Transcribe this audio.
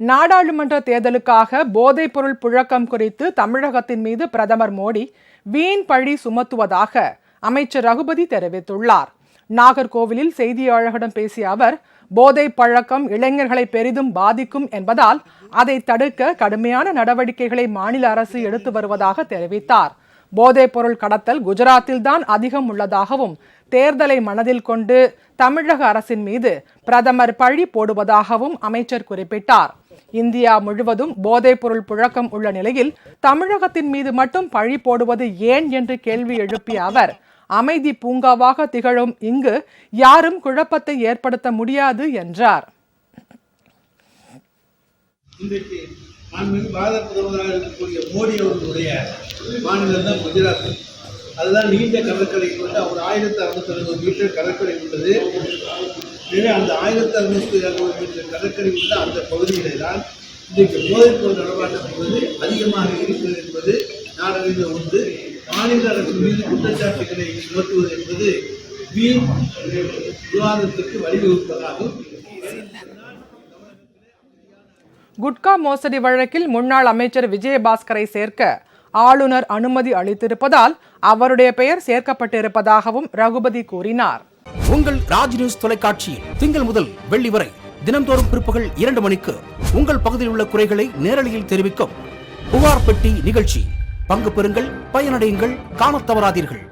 நாடாளுமன்ற தேர்தலுக்காக போதைப்பொருள் புழக்கம் குறித்து தமிழகத்தின் மீது பிரதமர் மோடி வீண் பழி சுமத்துவதாக அமைச்சர் ரகுபதி தெரிவித்துள்ளார். நாகர்கோவிலில் செய்தியாளர்களிடம் பேசிய அவர், போதை பழக்கம் இளைஞர்களை பெரிதும் பாதிக்கும் என்பதால் அதை தடுக்க கடுமையான நடவடிக்கைகளை மாநில அரசு எடுத்து வருவதாக தெரிவித்தார். போதைப் பொருள் கடத்தல் குஜராத்தில் தான் அதிகம் உள்ளதாகவும் தேர்தலை மனதில் கொண்டு தமிழக அரசின் மீது பிரதமர் பழி போடுவதாகவும் அமைச்சர் குறிப்பிட்டார். இந்தியா முழுவதும் போதைப் பொருள் புழக்கம் உள்ள நிலையில் தமிழகத்தின் மீது மட்டும் பழி போடுவது ஏன் என்று கேள்வி எழுப்பிய அவர், அமைதி பூங்காவாக திகழும் இங்கு யாரும் குழப்பத்தை ஏற்படுத்த முடியாது என்றார். பாரத பிரதமராக இருக்கக்கூடிய மோடி அவர்களுடைய மாநிலம் தான் குஜராத். அதுதான் நீண்ட கடற்கரை கொண்டு அவர் 1660 மீட்டர் கடற்கரை உள்ளது. அந்த 1660 மீட்டர் கடற்கரை உள்ள அந்த பகுதியிலே தான் இன்றைக்கு போதைப்பொருள் நடமாட்டம் என்பது அதிகமாக இருக்கிறது என்பது நாடறிந்த ஒன்று. மாநில அரசு மீது குற்றச்சாட்டுகளை சுமத்துவது என்பது வீண் விவாதத்திற்கு வழிவகுப்பதாகும். குட்கா மோசடி வழக்கில் முன்னாள் அமைச்சர் விஜயபாஸ்கரை சேர்க்க ஆளுநர் அனுமதி அளித்திருப்பதால் அவருடைய பெயர் சேர்க்கப்பட்டிருப்பதாகவும் ரகுபதி கூறினார். உங்கள் ராஜ் நியூஸ் தொலைக்காட்சியில் திங்கள் முதல் வெள்ளி வரை தினந்தோறும் பிற்பகல் 2 மணிக்கு உங்கள் பகுதியில் உள்ள குறைகளை நேரலையில் தெரிவிக்கும் புகார் பெட்டி நிகழ்ச்சி. பங்கு பெறுங்கள், பயனடையுங்கள், காணத் தவறாதீர்கள்.